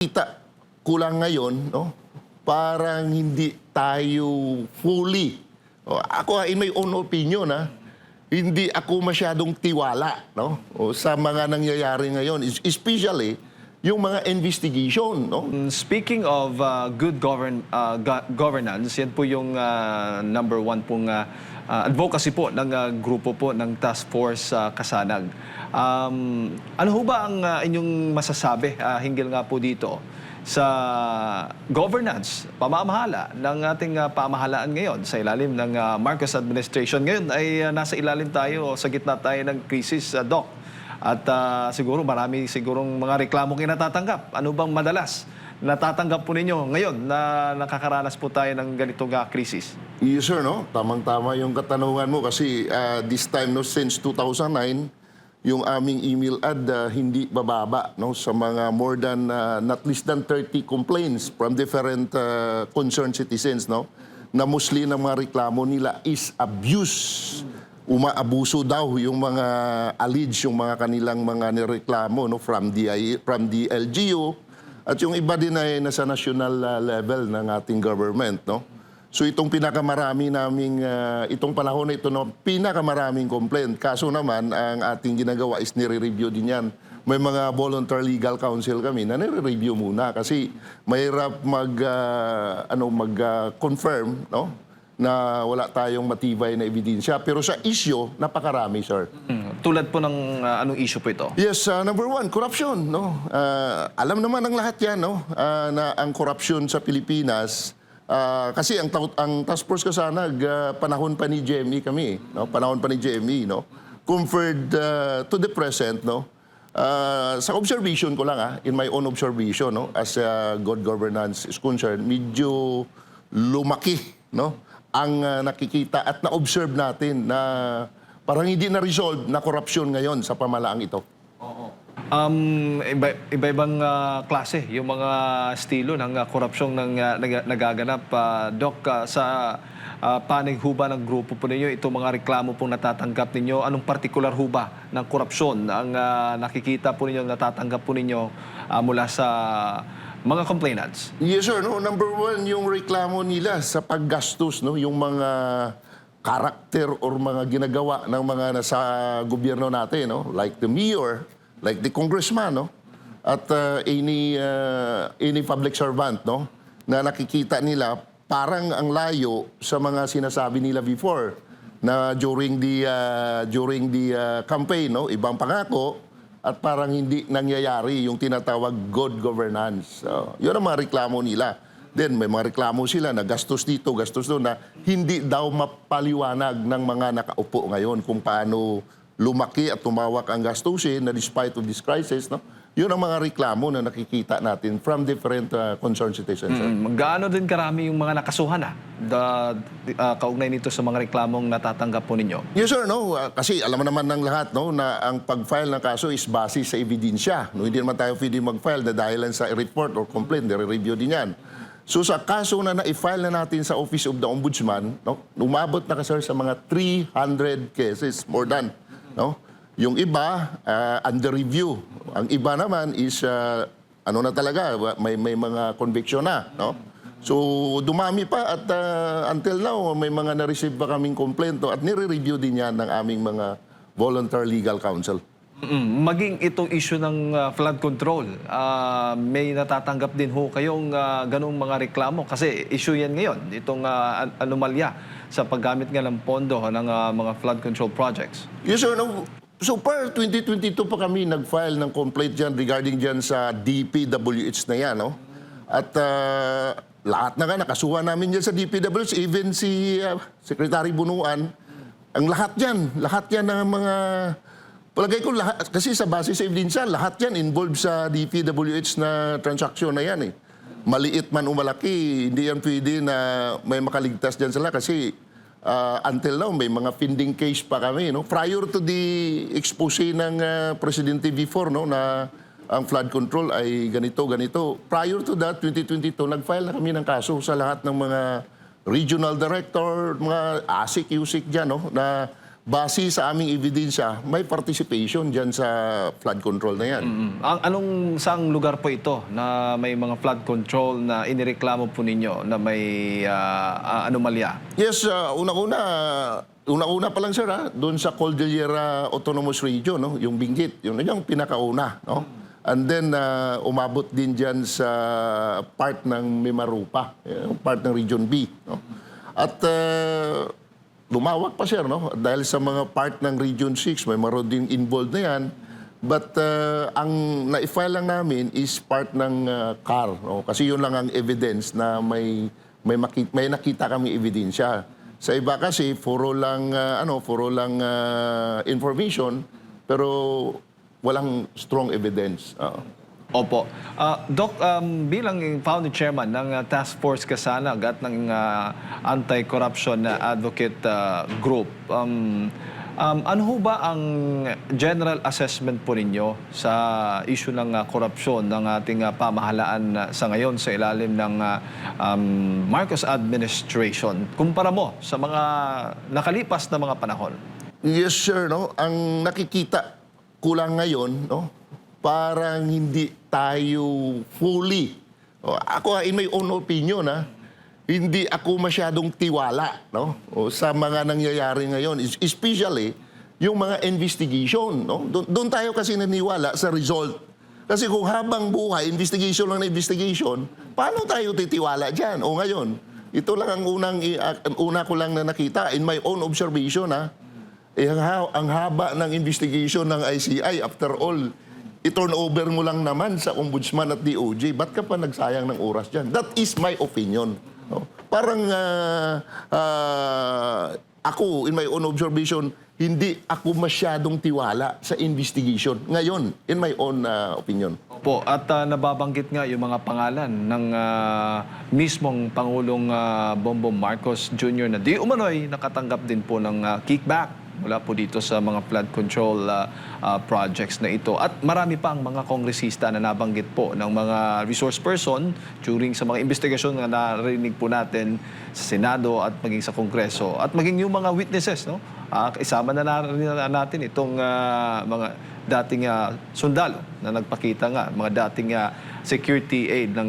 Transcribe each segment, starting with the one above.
Kita kulang ngayon, no? Parang hindi tayo fully. Ako, in my own opinion, hindi ako masyadong tiwala, no? Sa mga nangyayari ngayon, especially yung mga investigation, no? Speaking of good governance, yan po yung number one pong advocacy po ng grupo po ng Task Force Kasanag. Ano ho ba ang inyong masasabi hinggil nga po dito sa governance, pamamahala ng ating pamahalaan ngayon sa ilalim ng Marcos administration? Ngayon ay nasa ilalim tayo, sa gitna tayo ng krisis, Doc. At siguro marami sigurong mga reklamo kayo natatanggap. Ano bang madalas natatanggap po ninyo ngayon na nakakaranas po tayo ng ganitong krisis? Yes, sir, no? Tamang-tama yung katanungan mo kasi this time, no, since 2009, yung aming email ad hindi bababa, no, sa mga more than, not less than 30 complaints from different concerned citizens, no, na mostly ng mga reklamo nila is abuse. Umaabuso daw yung mga alleged, yung mga kanilang mga nireklamo, no, from the LGU, at yung iba din ay nasa national level ng ating government, no. So itong pinakamarami naming, itong panahon na ito, no, pinakamaraming complaint. Kaso naman, ang ating ginagawa is nire-review din yan. May mga voluntary legal counsel kami na nire-review muna kasi mahirap mag-confirm, no, na wala tayong matibay na ebidensya. Pero sa issue, napakarami, sir. Tulad po ng anong issue po ito? Yes, number one, corruption, no. Alam naman ng lahat yan, no, na ang corruption sa Pilipinas. Kasi ang Task Force Kasanag, panahon pa ni GME kami, no? Panahon pa ni GME, no? Conferred to the present, no? Sa observation ko lang, in my own observation, no? As good governance is concerned, medyo lumaki, no? Ang nakikita at na-observe natin na parang hindi na-resolve na korupsyon ngayon sa pamalaang ito. Iba-ibang klase yung mga estilo ng korupsyon nagaganap. Doc, sa panig huba ng grupo po ninyo, itong mga reklamo pong natatanggap ninyo, anong partikular huba ng korupsyon ang nakikita po ninyo, natatanggap po ninyo mula sa mga complainants? Yes, sir. No? Number one, yung reklamo nila sa paggastos, no? Yung mga karakter or mga ginagawa ng mga nasa gobyerno natin, no? Like the mayor, like the congressman, no? At any public servant, no? Na nakikita nila parang ang layo sa mga sinasabi nila before na during the campaign, no? Ibang pangako at parang hindi nangyayari yung tinatawag good governance. So, yun ang mga reklamo nila. Then may mga reklamo sila na gastos dito, gastos doon, na hindi daw mapaliwanag ng mga nakaupo ngayon kung paano lumaki at tumawak ang gastusin na despite of this crisis, no? Yun ang mga reklamo na nakikita natin from different concerned citizens. Gaano din karami yung mga nakasuhan kaugnay nito sa mga reklamong natatanggap po ninyo? Yes, sir, no? Kasi alam naman ng lahat, no, na ang pag-file ng kaso is base sa ebidensya. No? Hindi naman tayo pwede mag-file na dahilan sa report or complaint, nire-review din yan. So sa kaso na na-file na natin sa Office of the Ombudsman, no, umabot na kasi sa mga 300 cases, more than, no? Yung iba, under review. Ang iba naman is, ano na talaga, may mga conviction na, no? So, dumami pa at until now, may mga na-receive pa kaming complaint, no? At nire-review din yan ng aming mga voluntary legal counsel. Maging itong issue ng flood control, may natatanggap din ho kayong ganong mga reklamo? Kasi issue yan ngayon, itong anomalya sa paggamit nga ng pondo ng mga flood control projects. Yes, sir. No? So far, 2022 pa kami nag-file ng complaint dyan regarding dyan sa DPWH na yan, no? At lahat na nga, nakasuha namin dyan sa DPWH, even si Secretary Bunuan, ang lahat yan ng mga, palagay ko lahat, kasi sa basis sa ebidensya, lahat yan involved sa DPWH na transaction na yan, eh. Maliit man o malaki, hindi yan pwede na may makaligtas dyan sila kasi until now, may mga pending case pa kami, no? Prior to the expose ng Presidente before, no, na ang flood control ay ganito. Prior to that, 2022, nag-file na kami ng kaso sa lahat ng mga regional director, mga ASIC, USIC dyan, no, na base sa aming ebidensya, may participation dyan sa flood control na yan. Saang lugar po ito na may mga flood control na inireklamo po ninyo na may anomalya? Yes, una-una pa lang sir, doon sa Cordillera Autonomous Region, no? Yung Benguet, yun yung pinakauna. No? And then, umabot din dyan sa part ng Mimarupa, part ng Region B. No? At lumawak pa sir, no? Dahil sa mga part ng Region 6, may maroon din involved na yan. But ang na-file lang namin is part ng car. No? Kasi yun lang ang evidence na may nakita kami ebidensya. Sa iba kasi, puro lang information, pero walang strong evidence. Opo. Doc, bilang founding chairman ng Task Force Kasanag at ng Anti-Corruption Advocate Group, ano ho ba ang general assessment po ninyo sa issue ng korupsyon ng ating pamahalaan sa ngayon sa ilalim ng Marcos administration? Kumpara mo sa mga nakalipas na mga panahon. Yes, sir. No? Ang nakikita ko lang ngayon, no? Parang hindi tayo fully. Ako, in my own opinion, hindi ako masyadong tiwala, no? Sa mga nangyayari ngayon, especially yung mga investigation. No? Doon tayo kasi naniwala sa result. Kasi kung habang buhay, investigation lang na investigation, paano tayo titiwala dyan? O ngayon, ito lang ang una ko lang na nakita in my own observation. Ang haba ng investigation ng ICI, after all, i-turn over mo lang naman sa Ombudsman at DOJ. Ba't ka pa nagsayang ng oras dyan? That is my opinion. No? Parang ako, in my own observation, hindi ako masyadong tiwala sa investigation. Ngayon, in my own opinion. Po, at nababanggit nga yung mga pangalan ng mismong Pangulong Bongbong Marcos Jr. na di umano'y nakatanggap din po ng kickback mula po dito sa mga flood control projects na ito. At marami pa ang mga kongresista na nabanggit po ng mga resource person during sa mga investigasyon na narinig po natin sa Senado at maging sa Kongreso. At maging yung mga witnesses, no? Isama na natin itong mga dating sundalo na nagpakita nga, mga dating security aid ng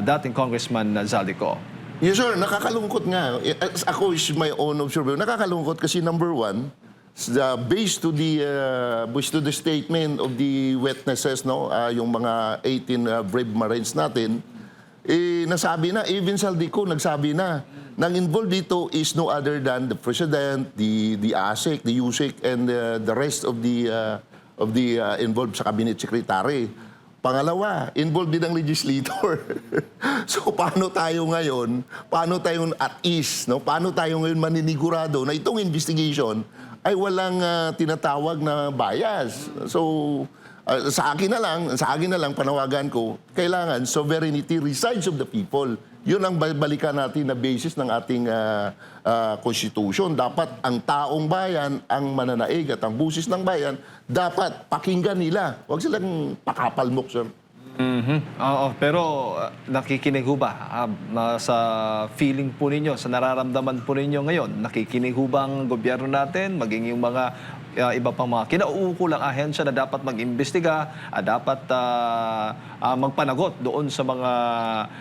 dating Congressman Zaldico. Yes, sir. Nakakalungkot nga. Ako is my own observation. Nakakalungkot kasi number one, based to the statement of the witnesses, no, yung mga 18 brave Marines natin, nasabi na, even Saldico nagsabi na, nang involved dito is no other than the President, the ASEC, the USEC, and the rest of the involved sa Cabinet Secretary. Pangalawa, involved din ang legislator. So paano tayo at ease, no? Paano tayo ngayon maninigurado na itong investigation ay walang tinatawag na bias. So sa akin na lang panawagan ko, kailangan sovereignty resides of the people. Yun ang balikan natin na basis ng ating constitution. Dapat ang taong bayan ang mananaig at ang busis ng bayan dapat pakinggan nila. Huwag silang pakapalmok, sir. Oo, pero nakikinig ho ba sa feeling po ninyo, sa nararamdaman po ninyo ngayon? Nakikinig ho ba ang gobyerno natin, maging yung mga iba pang mga kinauukulang ahensya na dapat mag-imbestiga, dapat magpanagot doon sa mga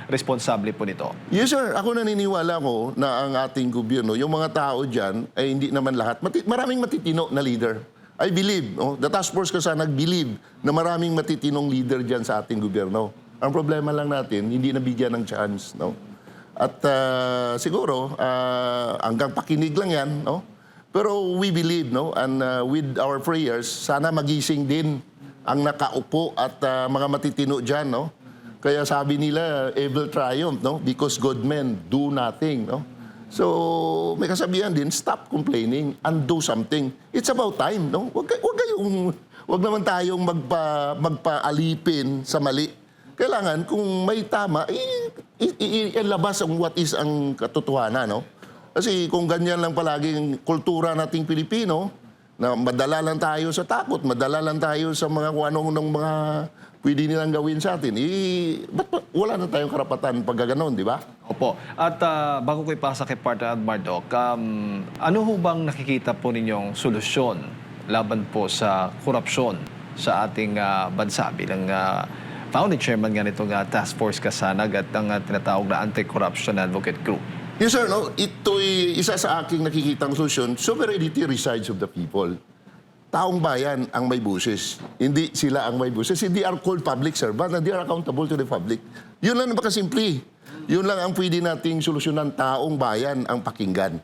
responsable po nito? Yes, sir. Ako naniniwala ko na ang ating gobyerno, yung mga tao dyan, ay hindi naman lahat. Maraming matitino na leader. I believe, no? The task force kasi nag-believe na maraming matitinong leader dyan sa ating gobyerno. Ang problema lang natin, hindi nabigyan ng chance. No? At siguro, hanggang pakinig lang yan. No? Pero we believe, no? And with our prayers, sana magising din ang nakaupo at mga matitino dyan. No? Kaya sabi nila, evil triumph, no? Because good men do nothing. No? So, may kasabihan din, stop complaining and do something. It's about time, no? Wag naman tayong magpaalipin sa mali. Kailangan, kung may tama, ilabas ang what is ang katotohanan, no? Kasi kung ganyan lang palagi ang kultura nating Pilipino, Na madala lang tayo sa takot, madala lang tayo sa mga kung anong mga pwede nilang gawin sa atin. Ba't wala na tayong karapatan pag gano'n, di ba? Opo. At bago ko ipasa kay Partner Admar, Doc, ano ho bang nakikita po ninyong solusyon laban po sa korupsyon sa ating bansa bilang founding chairman nga nitong Task Force Kasanag at ang tinatawag na Anti-Corruption Advocate Group? Yes, sir. No? Ito'y isa sa aking nakikitang solusyon. Sovereignty resides of the people. Taong bayan ang may buses. Hindi sila ang may buses. They are called public servants and they are accountable to the public. Yun lang napakasimple. Yun lang ang pwede nating solusyonan, taong bayan ang pakinggan.